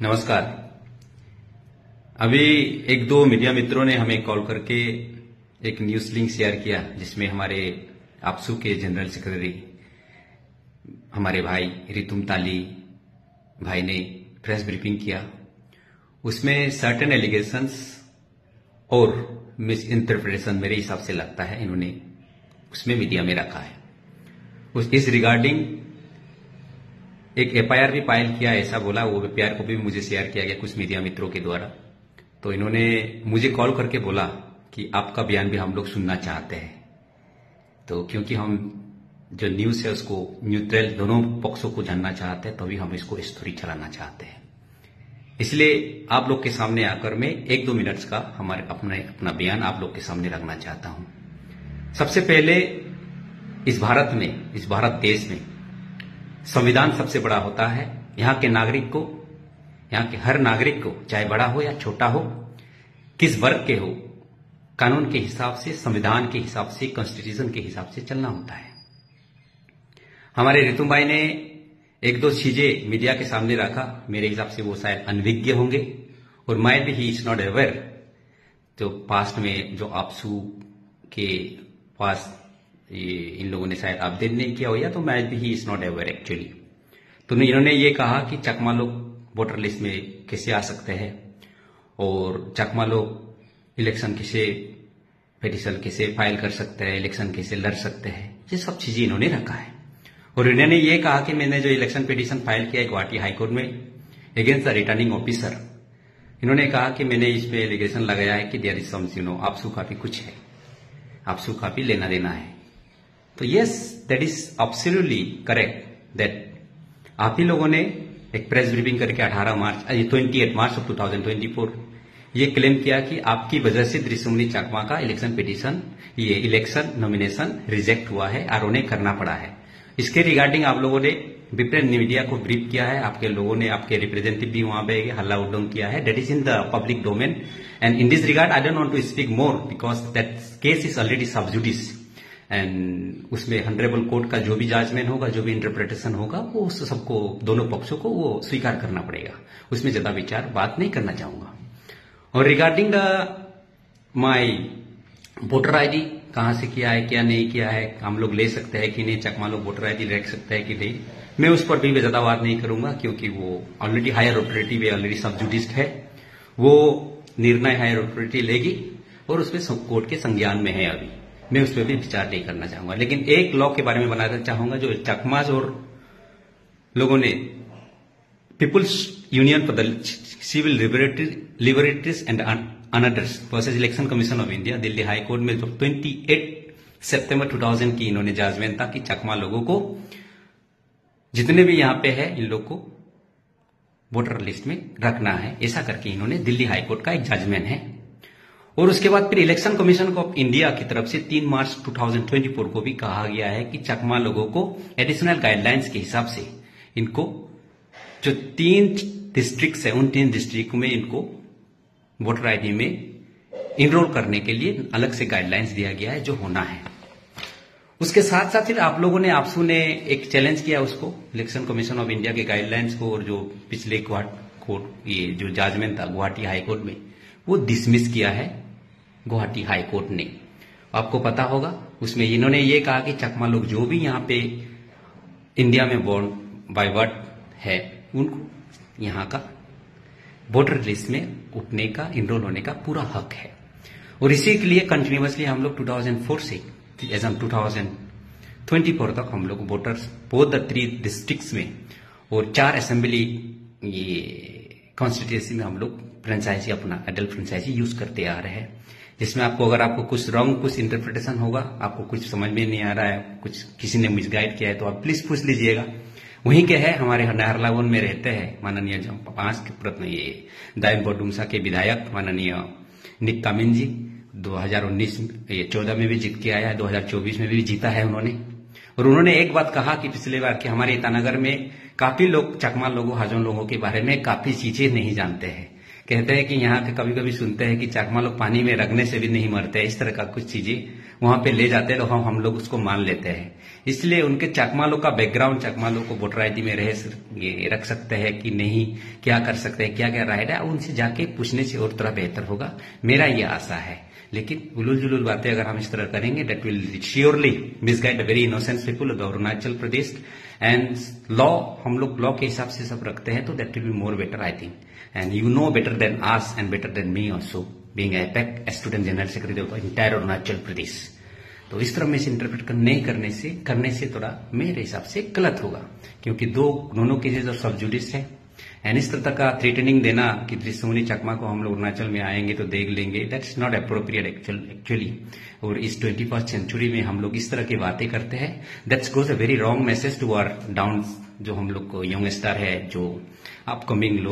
नमस्कार। अभी एक दो मीडिया मित्रों ने हमें कॉल करके एक न्यूज लिंक शेयर किया जिसमें हमारे आपसू के जनरल सेक्रेटरी हमारे भाई रितुम ताली भाई ने प्रेस ब्रीफिंग किया। उसमें सर्टेन एलिगेशंस और मिस इंटरप्रिटेशन मेरे हिसाब से लगता है इन्होंने उसमें मीडिया में रखा है। इस रिगार्डिंग एक एफआईआर भी फाइल किया, ऐसा बोला। वो एफआईआर को भी मुझे शेयर किया गया कुछ मीडिया मित्रों के द्वारा। तो इन्होंने मुझे कॉल करके बोला कि आपका बयान भी हम लोग सुनना चाहते हैं। तो क्योंकि हम जो न्यूज है उसको न्यूट्रल दोनों पक्षों को जानना चाहते हैं, तभी हम इसको स्टोरी चलाना चाहते हैं। इसलिए आप लोग के सामने आकर मैं एक दो मिनट्स का अपना बयान आप लोग के सामने रखना चाहता हूं। सबसे पहले इस भारत देश में संविधान सबसे बड़ा होता है। यहाँ के नागरिक को, यहाँ के हर नागरिक को, चाहे बड़ा हो या छोटा हो, किस वर्ग के हो, कानून के हिसाब से, संविधान के हिसाब से, कॉन्स्टिट्यूशन के हिसाब से चलना होता है। हमारे रितुम भाई ने एक दो चीजें मीडिया के सामने रखा। मेरे हिसाब से वो शायद अनभिज्ञ होंगे और might be he is not aware. तो पास्ट में जो आपसू के पास इन लोगों ने शायद अपडेट नहीं किया हो, या तो might be he is not aware actually. तो इन्होंने ये कहा कि चकमा लोग वोटर लिस्ट में कैसे आ सकते हैं और चकमा लोग इलेक्शन कैसे पिटीशन कैसे फाइल कर सकते हैं, इलेक्शन कैसे लड़ सकते हैं, ये सब चीजें इन्होंने रखा है। और इन्होंने ये कहा कि मैंने जो इलेक्शन पिटीशन फाइल किया है गुवाहाटी हाईकोर्ट में अगेंस्ट द रिटर्निंग ऑफिसर, इन्होंने कहा कि मैंने इसमें एलिगेशन लगाया है कि देयर इज सम आपसू का भी कुछ है, आपसू का भी लेना देना है। तो yes, that is absolutely correct that आप ही लोगों ने एक प्रेस ब्रीफिंग करके 28 मार्च ऑफ 2024 ये क्लेम किया कि आपकी वजह से दृश्यमुनि चकमा का इलेक्शन पिटीशन, ये इलेक्शन नॉमिनेशन रिजेक्ट हुआ है और उन्हें करना पड़ा है। इसके रिगार्डिंग आप लोगों ने विभिन्न मीडिया को ब्रीफ किया है। आपके लोगों ने, आपके रिप्रेजेंटेटिव भी वहां पे हल्ला उड्डम किया है। That is in the public domain and in this regard I don't want to speak more because that case is already sub judice and उसमें हॉनरेबल कोर्ट का जो भी जजमेंट होगा, जो भी इंटरप्रिटेशन होगा, वो सबको, दोनों पक्षों को वो स्वीकार करना पड़ेगा। उसमें ज्यादा विचार बात नहीं करना चाहूंगा। और रिगार्डिंग माई वोटर आईडी कहां से किया है, क्या नहीं किया है, हम लोग ले सकते हैं कि नहीं, चकमा लोग वोटर आईडी रख सकते हैं कि नहीं, मैं उस पर भी ज्यादा बात नहीं करूंगा क्योंकि वो ऑलरेडी हायर अथॉरिटी ऑलरेडी सब जुडिस्ट है। वो निर्णय हायर अथॉरिटी लेगी और उसमें कोर्ट के संज्ञान में है। अभी मैं उस पर भी विचार नहीं करना चाहूंगा। लेकिन एक लॉ के बारे में बनाना चाहूंगा जो चकमाज और लोगों ने people's union for the civil liberties and others versus election commission of India Delhi high court में जो 28 सितंबर 2000 की इन्होंने जजमेंट था कि चकमा लोगों को जितने भी यहां पे है इन लोग को वोटर लिस्ट में रखना है, ऐसा करके इन्होंने दिल्ली हाई कोर्ट का एक जजमेंट है। और उसके बाद फिर इलेक्शन कमीशन ऑफ इंडिया की तरफ से 3 मार्च 2024 को भी कहा गया है कि चकमा लोगों को एडिशनल गाइडलाइंस के हिसाब से इनको जो 3 डिस्ट्रिक्ट है उन 3 डिस्ट्रिक्ट में इनको वोटर आईडी में इनरोल करने के लिए अलग से गाइडलाइंस दिया गया है जो होना है। उसके साथ साथ फिर आप लोगों ने, आपसू ने एक चैलेंज किया उसको, इलेक्शन कमीशन ऑफ इंडिया के गाइडलाइंस को, और जो पिछले कोर्ट ये जो जजमेंट था गुवाहाटी हाईकोर्ट में, वो डिसमिस किया है गुवाहाटी हाई कोर्ट ने। आपको पता होगा उसमें इन्होंने ये कहा कि चकमा लोग जो भी यहाँ पे इंडिया में बोर्न बाय बर्थ है उनको यहाँ का वोटर लिस्ट में उठने का, इनरोल होने का पूरा हक है। और इसी के लिए कंटिन्यूअसली हम लोग 2004 से एज 2024 तक हम लोग वोटर्स बोथ द 3 डिस्ट्रिक्ट्स में और 4 असेंबली ये कॉन्स्टिट्यूंसी में हम लोग फ्रेंचाइजी, अपना एडल्ट फ्रेंचाइजी यूज करते आ रहे हैं। जिसमें आपको, अगर आपको कुछ रॉन्ग, कुछ इंटरप्रिटेशन होगा, आपको कुछ समझ में नहीं आ रहा है, कुछ किसी ने मिसगाइड किया है, तो आप प्लीज पूछ लीजिएगा। वहीं के है, हमारे नाहरलागुन में रहते हैं माननीय 5 के प्रश्न ये दाइन बोडुमसा के विधायक माननीय निक कामिन जी 2014 में भी जीत के आया है, 2024 में भी जीता है उन्होंने। और उन्होंने एक बात कहा कि पिछले बार कि हमारे ईटानगर में काफी लोग चकमा लोगों, हाजों लोगों के बारे में काफी चीजें नहीं जानते हैं। कहते हैं कि यहाँ के कभी कभी सुनते हैं कि चकमा लोग पानी में रखने से भी नहीं मरते, इस तरह का कुछ चीजें वहां पे ले जाते हैं, तो हम लोग उसको मान लेते हैं। इसलिए उनके चकमा लोग का बैकग्राउंड, चकमा लोग को वोटर आईडी में रख सकते हैं कि नहीं, क्या कर सकते हैं, क्या क्या राइट है, उनसे जाके पूछने से और थोड़ा बेहतर होगा, मेरा ये आशा है। लेकिन उलूल जुलूल बातें अगर हम इस तरह करेंगे, that will surely misguide the very innocent people of Arunachal Pradesh. And law, हम लोग लॉ के हिसाब से सब रखते हैं, तो that will be more better I think. And you know better than us and better than me also, being APEC student general secretary of entire Arunachal Pradesh. तो इस तरह में से इंटरप्रेट नहीं करने से थोड़ा मेरे हिसाब से गलत होगा, क्योंकि दोनों केसेस और सब जुडिस है। एंड इस तरह का थ्रेटनिंग देना कि त्रिशूनी चकमा को हम लोग अरुणाचल में आएंगे तो देख लेंगे, दैट्स नॉट अप्रोप्रिएट एक्चुअली। और इस 21st सेंचुरी में हम लोग इस तरह की बातें करते हैं, that's goes a very wrong message to our down, जो हम लोग को यंग स्टार है, जो अपकमिंग लोग